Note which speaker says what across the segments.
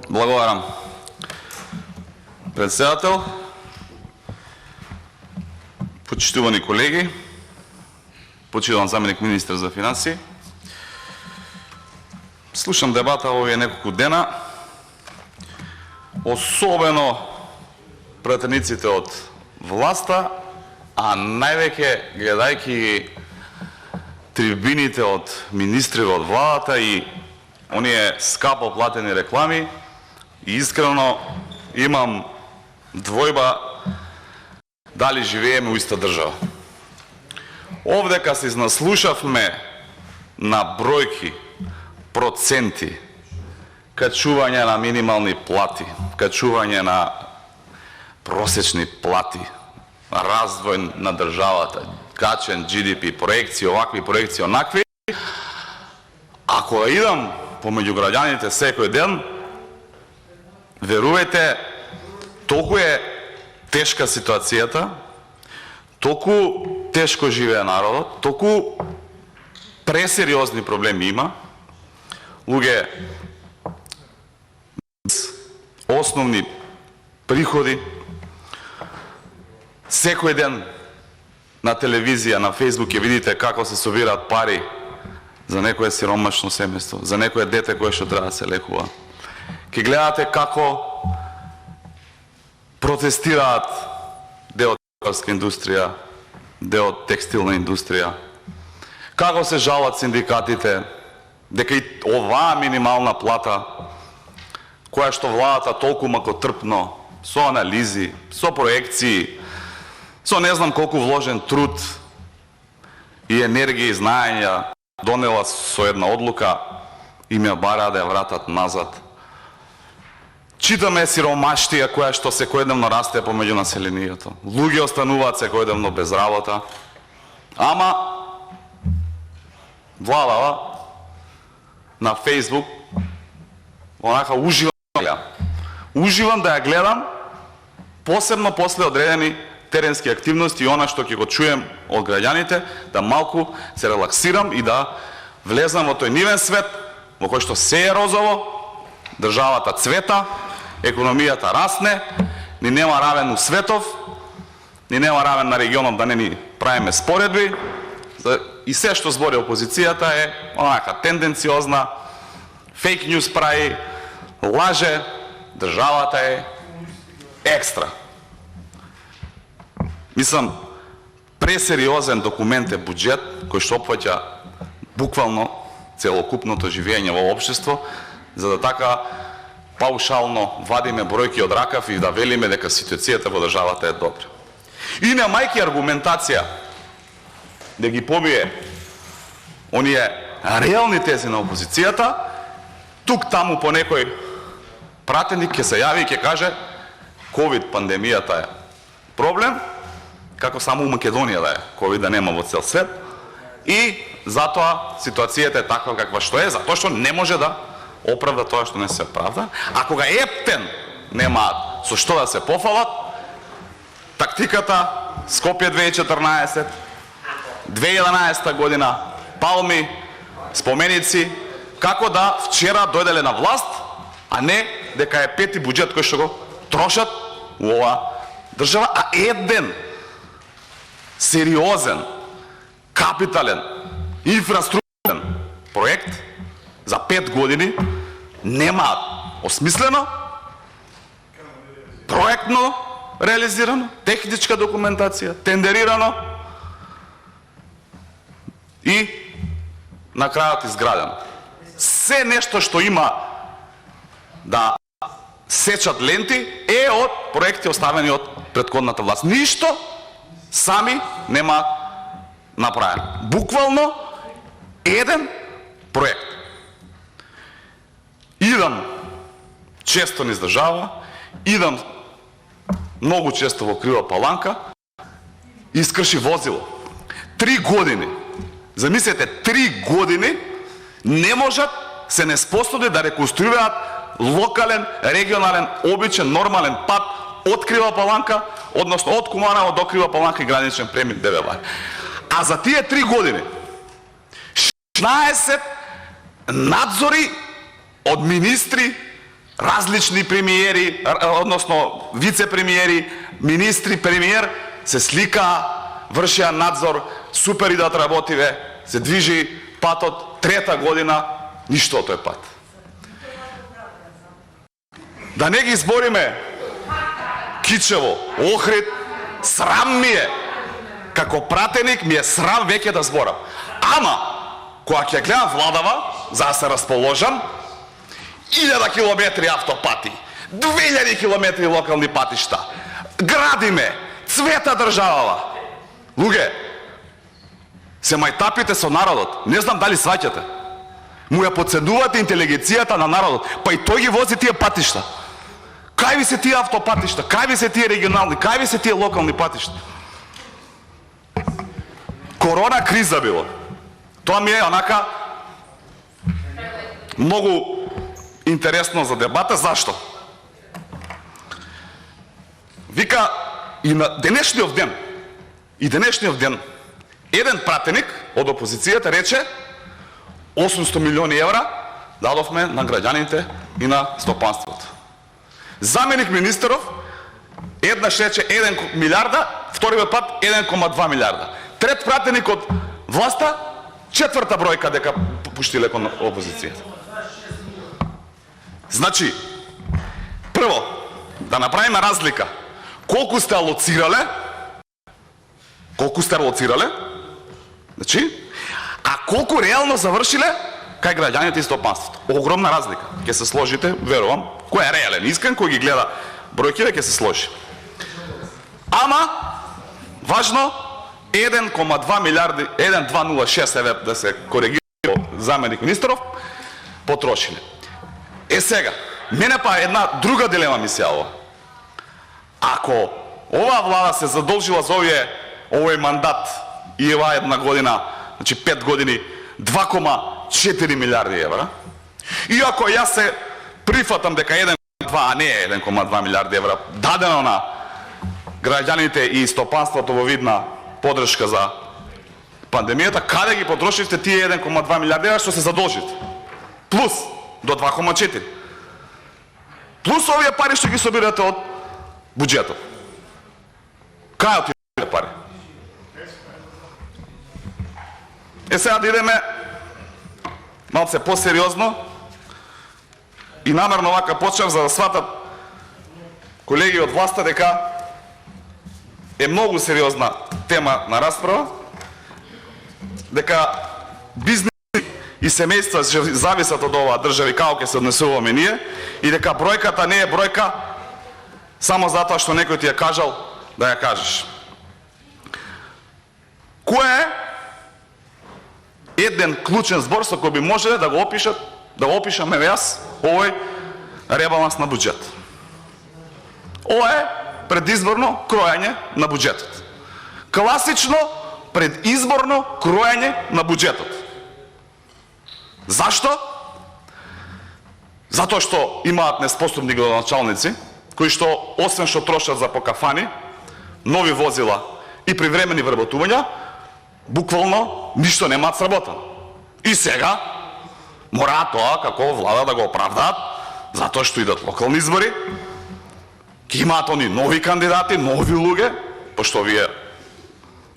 Speaker 1: Благодарам. Председател, почитувани колеги, почитуван заменик министр за финанси, слушам дебата овие неколку дена, особено пратениците од власта, а највеќе гледајќи трибините од министри од владата и оние скапо платени реклами, и искрено имам двојба дали живееме у иста држава. Овдека се изнаслушавме на бројки, проценти, качување на минимални плати, качување на просечни плати, развој на државата, качен GDP, проекции, овакви проекции, онакви. Ако идам помеѓу граѓаните секој ден, верувајте, толку е тешка ситуацијата, толку тешко живее народот, толку пресериозни проблеми има, луѓе основни приходи, секој ден на телевизија, на Фейсбук ќе видите како се собираат пари за некое сиромашно семејство, за некое дете кое што треба да се лекува. Ке гледате како протестираат дел од текстилска индустрија, дел од текстилна индустрија, како се жалат синдикатите, дека и оваа минимална плата, која што владата толку макотрпно, со анализи, со проекции, со не знам колку вложен труд и енергија и знаења донела со една одлука, им ја бараа да ја вратат назад. Читаме сиромаштија која што секојдневно расте помеѓу населението. Луѓе остануваат секојдневно без работа. Ама владава на Фейсбук онака уживам да ја гледам, посебно после одредени теренски активности и она што ќе го чуем од граѓаните, да малку се релаксирам и да влезам во тој нивен свет во кој што се е розово, државата цвета, економијата расне, ни нема равен у светов, ни нема равен на регионот, да не ни правиме споредби, и се што збори опозицијата е онака тенденциозна, фейк ньюс прави, лаже, државата е екстра. Мислам, пресериозен документ е буџет кој што опфаќа буквално целокупното живење во општество, за да така паушално вадиме бројки од ракав и да велиме дека ситуацијата во државата е добра. И немајќи аргументација да ги побие оние реални тези на опозицијата, тук таму по некој пратеник ќе се јави и ќе каже ковид пандемијата е проблем, како само у Македонија да е, ковид да нема во цел свет, и затоа ситуацијата е таква каква што е, затоа што не може да оправда тоа што не се оправда. А кога ептен немаат со што да се пофалат, тактиката Скопје 2014, 2011 година, Палми, споменици, како да вчера дојделе на власт, а не дека е пети буџет кој што го трошат у оваа држава, а еден сериозен, капитален, инфраструктурен проект за 5 години нема осмислено, проектно реализирано, техничка документација, тендерирано и на крајот изградено. Се нешто што има да сечат ленти е од проекти оставени од претходната власт. Ништо сами нема направено. Буквално еден проект. Идам често низ држава, идам многу често во Крива Паланка, искрши возило. 3 години, замислете, 3 години не можат, се неспособни да реконструираат локален, регионален, обичен, нормален пат од Крива Паланка, односно од Куманово до Крива Паланка и граничен премин ДВВ. А за тие 3 години 16 надзори од министри, различни премиери, односно вице-премиери, министри, премиер, се слика, вршија надзор, супер идат работиве, се движи патот, трета година, ништо од тој пат. Да не ги збориме Кичево, Охрид, срам ми е, како пратеник ми е срам веќе да зборам. Ама, кога ќе гледам владава, за да се расположам, 1000 километри автопати, 2000 километри локални патишта, градиме, цвета државава. Луѓе, се мајтапите со народот, не знам дали сваќате. Му ја подценувате интелигенцијата на народот, па и тој ги вози тие патишта. Кај ви се тие автопатишта, кај ви се тие регионални, кај ви се тие локални патишта? Корона криза било. Тоа ми е онака многу интересно за дебата. Зашто? Вика, и на денешниот ден, еден пратеник од опозицијата рече 800 милиони евра дадовме на граѓаните и на стопанството. Заменик министеров еднаш рече 1 милиарда, вториот пат 1,2 милиарда. Трет пратеник од власта, четврта бројка дека пуштиле кон опозицијата. Значи, прво, да направиме разлика. Колку сте алоцирале, значи, а колку реално завршиле кај граѓаните и стопанството. Огромна разлика. Ќе се сложите, верувам, кој е реален, искрен, кој ги гледа бројките, ќе се сложи. Ама, важно, 1,2 милиарди, 1,206, еве да се коригира заменик министеров, потрошиле. Сега, мене па една друга дилема ми се јавува. Ако оваа влада се задолжила за овој мандат и оваа една година, значи 5 години, 2,4 милиарди евра, и ако јас се прифатам дека 1,2, а не 1,2 милиарди евра дадено на граѓаните и стопанството во вид на подршка за пандемијата, каде ги потрошивте тие 1,2 милиарди евра што се задолжите? Плюс до 2,4. Плюс овие пари што ги собирате од буџетот. Кај отидете пари? Сега да идеме малце посериозно и намерно вака почнав за да сватат колеги од власта дека е многу сериозна тема на расправа, дека бизнес и семејства зависат од оваа држава и како ќе се однесуваме ние, и дека бројката не е бројка само затоа што некој ти ја кажал да ја кажеш. Кој е еден клучен збор со кој би можеле да го опишам јас овој ребаланс на буџет? Ова е предизборно кројање на буџетот. Класично предизборно кројање на буџетот. Зашто? Затоа што имаат неспособни градоначалници, кои што освен што трошат за покафани, нови возила и привремени вработувања, буквално ништо немаат сработено. И сега мораат тоа како влада да го оправдаат, затоа што идат локални избори, ќе имаат они нови кандидати, нови луѓе, пошто вие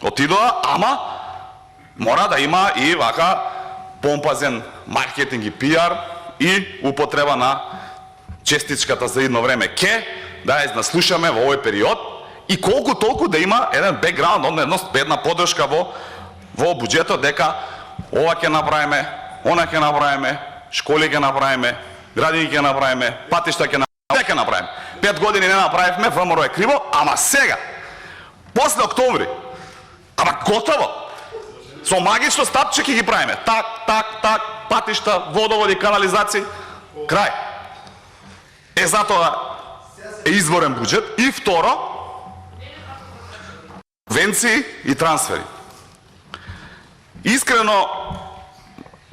Speaker 1: отидоа, ама мора да има и вака помпазен маркетинг и пиар и употреба на честичката за едно време да ја наслушаме во овој период и колку толку да има еден бекграунд, една подршка во буџетот дека ова ќе направиме, она ќе направиме, школи ќе направиме, градини ќе направиме, патишта ќе направиме. 5 години не направивме, ВМРО е криво, ама сега, после октомври, ама готово, со магично стапче ќе ги правиме. Так, патишта, водоводи, канализации, крај. Затоа е изборен буџет. И второ, субвенции и трансфери. Искрено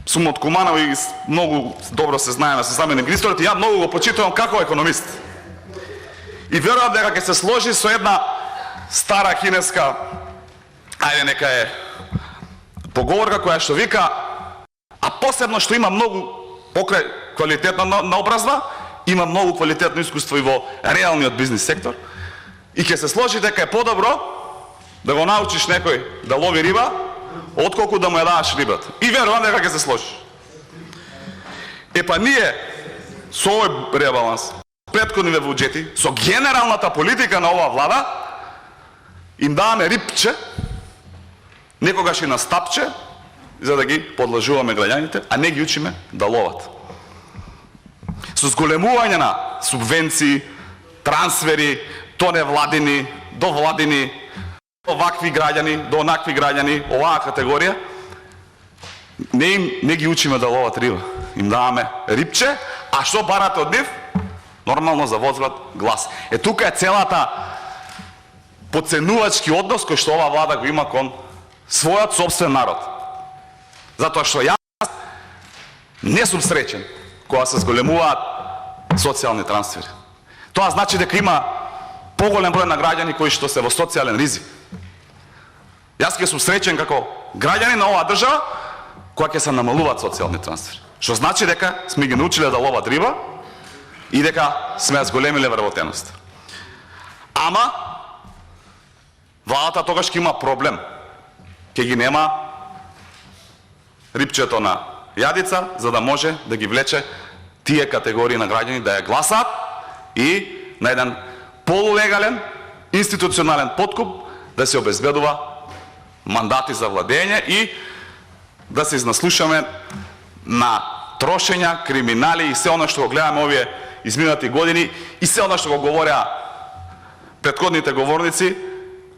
Speaker 1: сум од Куманово и многу добро се знаеме со заменик министерот и ја многу го почитувам како економист. И верувам дека ќе се сложи со една стара кинеска, ајде нека е поговорка која што вика, а посебно што има многу покрај квалитетна наобразба, има многу квалитетно искуство и во реалниот бизнис сектор, и ќе се сложи дека е подобро да го научиш некој да лови риба, отколку да му ја даваш рибата. И верувам дека ќе се сложиш. Епа ние со овој ребаланс, претходниве буџети, со генералната политика на оваа влада, им даваме рипче, некогаш и на стапче, за да ги подлажуваме граѓаните, а не ги учиме да ловат. Со зголемување на субвенции, трансфери, до невладини, до владини, до вакви граѓани, до онакви граѓани, оваа категорија, не ги учиме да ловат риба. Им даваме рипче, а што барате од нив? Нормално за возврат глас. Тука е целата поценувачки однос кој што оваа влада го има кон својот собствен народ. Затоа што јас не сум среќен кога се зголемуваат социјални трансфери. Тоа значи дека има поголем број на граѓани кои што се во социјален ризик. Јас ќе сум среќен како граѓани на оваа држава кога ќе се намалуваат социјални трансфери. Што значи дека сме ги научиле да ловат риба и дека сме ја зголемиле вработеност. Ама владата тогаш ќе има проблем. Ќе ги нема рипчето на јадица, за да може да ги влече тие категории на граѓани да ја гласаат и на еден полулегален, институционален подкуп да се обезбедува мандати за владење и да се изнаслушаме на трошења, криминали и се оно што го гледаме овие изминати години и се оно што го говореа претходните говорници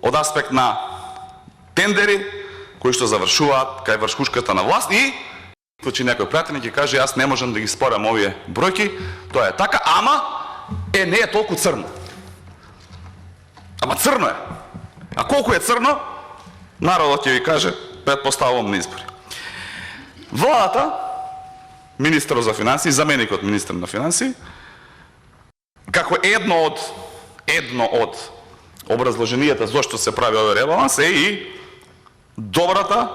Speaker 1: од аспект на тендери кои што завршуваат кај вршкушката на власт и че некој пратеник ќе каже јас не можам да ги спорам овие бројки, тоа е така, ама не е толку црно. Ама црно е. А колку е црно, народот ќе ви каже, претпоставувам на избори. Владата, министерот за финансии, заменикот министер на финансии, како едно од образложенијата зошто се прави овој ребаланс е и добрата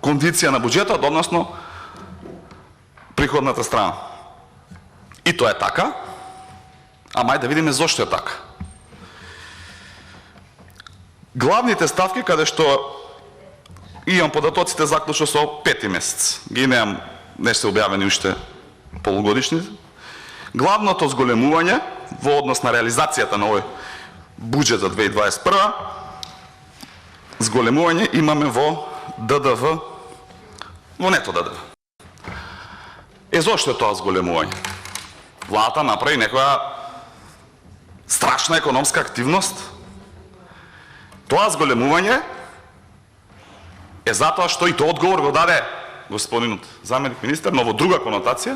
Speaker 1: кондиција на буџетот, односно приходната страна. И тоа е така, ама да видиме зошто е така. Главните ставки, каде што имам податоците заклучно со 5 месец, ги немам, не се објавени уште полугодишни, главното зголемување во однос на реализацијата на овој буџет за 2021, зголемување имаме во ДДВ, во нето ДДВ. Зошто е тоа зголемување? Владата направи некоја страшна економска активност. Тоа зголемување е затоа што и тоа одговор го даде господинот заменик министер, но во друга конотација,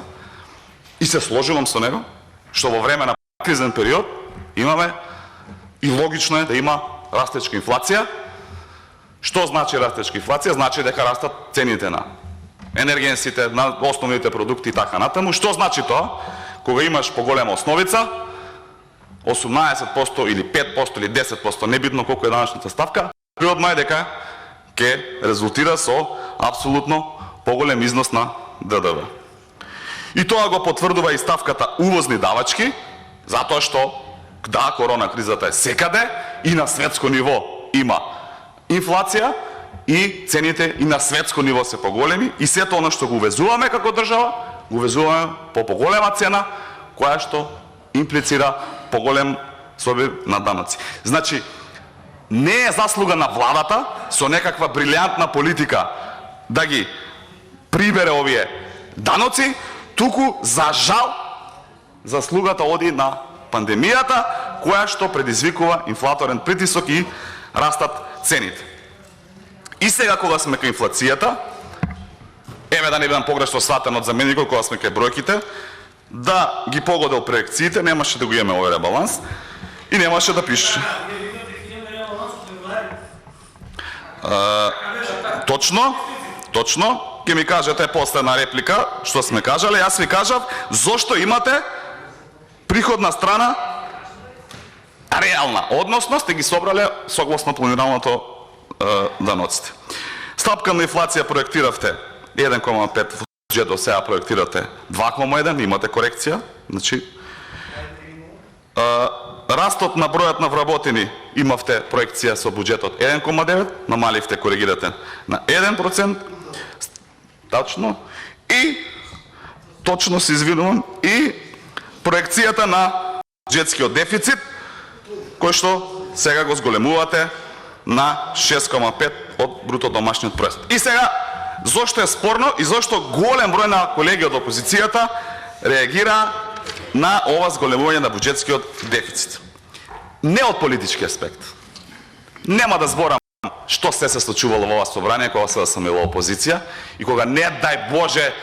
Speaker 1: и се сложувам со него, што во време на кризен период имаме и логично е да има растечка инфлација. Што значи растечка инфлација? Значи дека растат цените на енергенсите, на основните продукти и така натаму. Што значи тоа? Кога имаш поголема основица, 18% или 5% или 10%, небитно колку е данъчната ставка, природно е дека ќе резултира со апсолутно поголем износ на ДДВ. И тоа го потврдува и ставката увозни давачки, затоа што да, корона кризата е секаде и на светско ниво има инфлација и цените и на светско ниво се поголеми и сето оно што го увезуваме како држава, го увезуваме по поголема цена, која што имплицира поголем собир на даноци. Значи, не е заслуга на владата со некаква брилјантна политика да ги прибере овие даноци, туку за жал заслугата оди на пандемијата, која што предизвикува инфлаторен притисок и растат цените. И сега кога сме кај инфлацијата, еве да не бидам погрешно сватен од заменикот кога сме кај бројките, да ги погодел проекциите, немаше да го имаме овој ребаланс и немаше да пише. Точно, ќе ми кажете после на реплика што сме кажале, јас ви кажав зошто имате приходна страна реална, односно сте ги собрале согласно планираното даноците. Стапка на инфлација проектиравте 1,5 бюджет до сега проектирате 2,1, имате корекција. Значи, растот на бројот на вработени имавте проекција со буџетот 1,9, намаливте, коригирате на 1%, тачно, и точно се извинувам, и проекцијата на буџетскиот дефицит, кој што сега го зголемувате на 6,5 од бруто домашниот производ. И сега, зошто е спорно и зошто голем број на колеги од опозицијата реагира на ова зголемување на буџетскиот дефицит? Не од политички аспект. Нема да зборам што се случувало во ова собрание кога се сам во опозиција и кога не дај Боже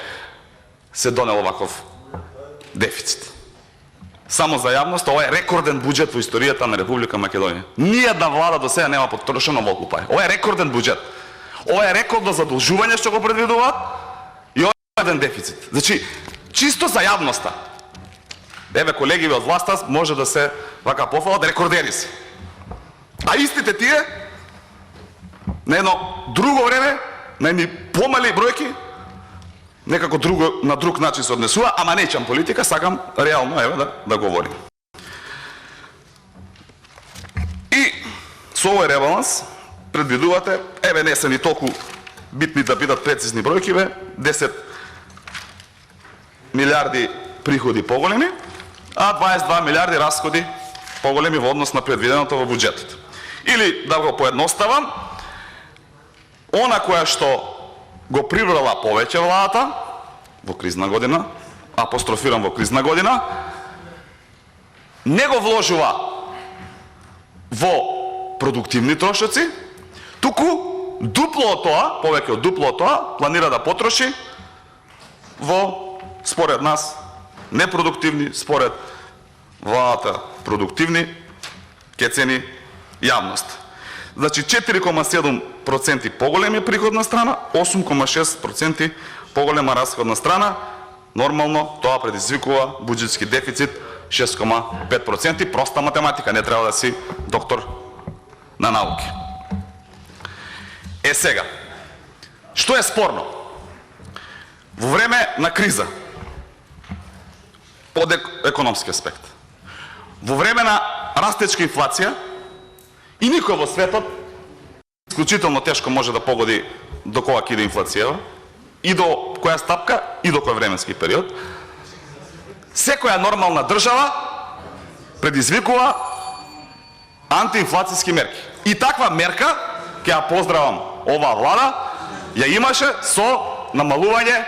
Speaker 1: се донел оваков дефицит. Само за јавност, ова е рекорден буџет во историјата на Република Македонија. Ниједна влада до сега нема потрошено волку пари. Ова е рекорден буџет. Ова е рекордно задолжување што го предвидуваат и ова е рекорден дефицит. Значи, чисто за јавноста. Еве, колеги од власта може да се вака пофалат, рекордери се. А истите тие на едно друго време, на едни помали бројки, некако на друг начин се однесува, ама неќам политика, сакам реално еве да говорим. И со овој ребаланс предвидувате, еве не се ни толку битни да бидат прецизни бројки, бе, 10 милиарди приходи поголеми, а 22 милиарди расходи поголеми во однос на предвиденото во буџетот. Или да го поедноставам, она која што го прибрала повеќе владата во кризна година, апострофирам во кризна година, не го вложува во продуктивни трошоци, туку дупло од тоа, повеќе од дупло од тоа, планира да потроши во, според нас, непродуктивни, според владата продуктивни, ке цени јавност. Значи 4,7% поголеми приходна страна, 8,6% поголема расходна страна. Нормално тоа предизвикува буџетски дефицит 6,5%. Проста математика, не треба да си доктор на науки. Е сега, што е спорно? Во време на криза, од економски аспект, во време на растечка инфлација, и никој во светот исклучително тешко може да погоди до кога ќе иде инфлацијава, и до која стапка, и до кој временски период. Секоја нормална држава предизвикува антиинфлацијски мерки. И таква мерка, ќе ја поздравам оваа влада, ја имаше со намалување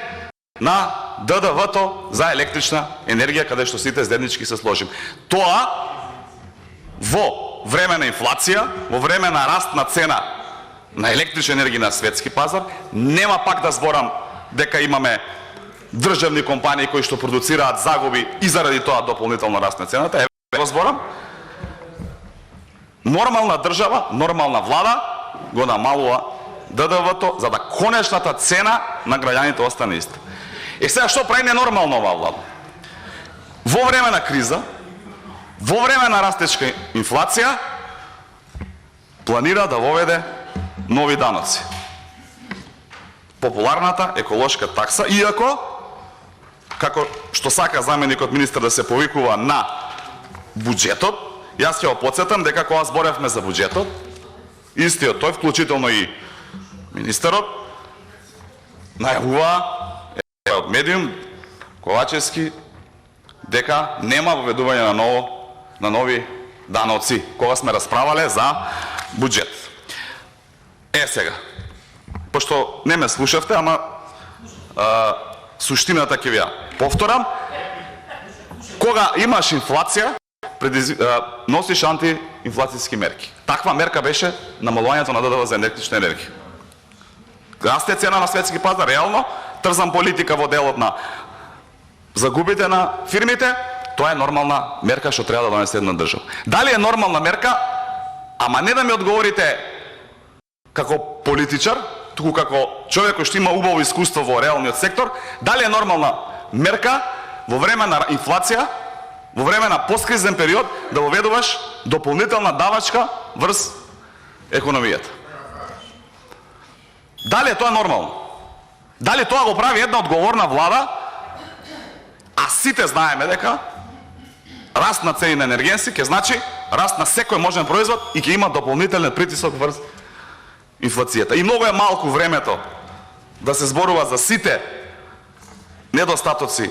Speaker 1: на ДДВ-то за електрична енергија, каде што сите заеднички се сложим. Тоа во време на инфлација, во време на раст на цена на електрична енергија на светски пазар, нема пак да зборам дека имаме државни компании кои што продуцираат загуби и заради тоа дополнително раст на цената. Еве зборам. Нормална држава, нормална влада го намалува ДДВ-то за да конечната цена на граѓаните остане иста. Е сега што прави ненормално оваа влада? Во време на криза, во време на растечка инфлација, планира да воведе нови даноци. Популарната еколошка такса, иако, како што сака заменикот министар да се повикува на буџетот, јас ќе го потсетам дека кога зборевме за буџетот, истиот тој, вклучително и министерот, најавува од медиум Ковачевски дека нема воведување на нови даноци, кога сме расправале за буџет. Е сега, пошто не ме слушавте, ама суштината ќе ви ја повторам, кога имаш инфлација, носиш антиинфлацијски мерки. Таква мерка беше намалувањето на ДДВ за електрична енергија. Расте цена на светски пазар, реално, трзам политика во делот на загубите на фирмите, тоа е нормална мерка што треба да донесе една држава. Дали е нормална мерка, ама не да ми одговорите како политичар, туку како човек кој што има убаво искуство во реалниот сектор, дали е нормална мерка во време на инфлација, во време на посткризен период да воведуваш дополнителна давачка врз економијата. Дали е тоа нормално? Дали тоа го прави една одговорна влада, а сите знаеме дека раст на цени на енергенси ќе значи раст на секој можен производ и ќе има дополнителен притисок врз инфлацијата. И многу е малку времето да се зборува за сите недостатоци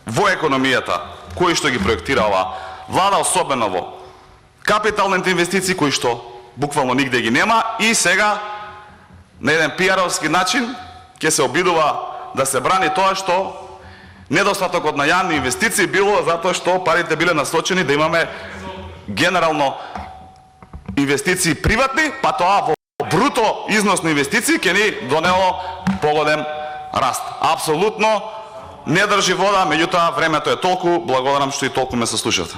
Speaker 1: во економијата кои што ги проектира оваа влада, особено во капиталните инвестиции кои што буквално нигде ги нема, и сега на еден пиаровски начин ќе се обидува да се брани тоа што недостатокот на јавни инвестиции било затоа што парите биле насочени да имаме генерално инвестиции приватни, па тоа во бруто износ на инвестиции ќе ни донело поголем раст. Апсолутно не држи вода, меѓутоа времето е толку. Благодарам што и толку ме слушавте.